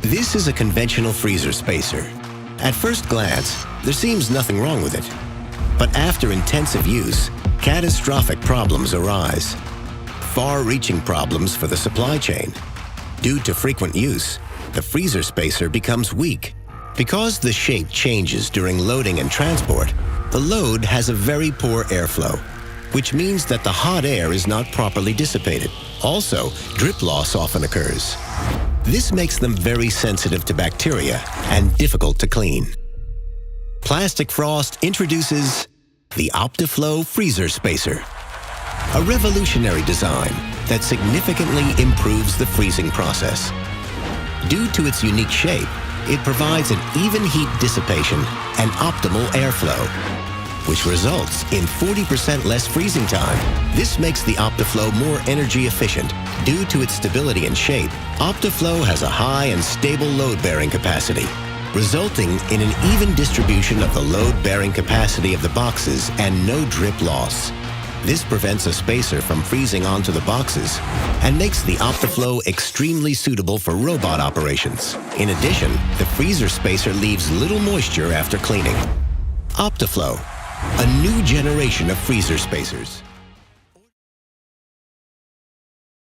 This is a conventional freezer spacer. At first glance, there seems nothing wrong with it. But after intensive use, catastrophic problems arise. Far-reaching problems for the supply chain. Due to frequent use, the freezer spacer becomes weak. Because the shape changes during loading and transport, the load has a very poor airflow, which means that the hot air is not properly dissipated. Also, drip loss often occurs. This makes them very sensitive to bacteria and difficult to clean. Plastic Frost introduces the Optiflow Freezer Spacer, a revolutionary design that significantly improves the freezing process. Due to its unique shape, it provides an even heat dissipation and optimal airflow, which results in 40% less freezing time. This makes the Optiflow more energy efficient. Due to its stability and shape, Optiflow has a high and stable load-bearing capacity, resulting in an even distribution of the load-bearing capacity of the boxes and no drip loss. This prevents a spacer from freezing onto the boxes and makes the Optiflow extremely suitable for robot operations. In addition, the freezer spacer leaves little moisture after cleaning. Optiflow, a new generation of freezer spacers.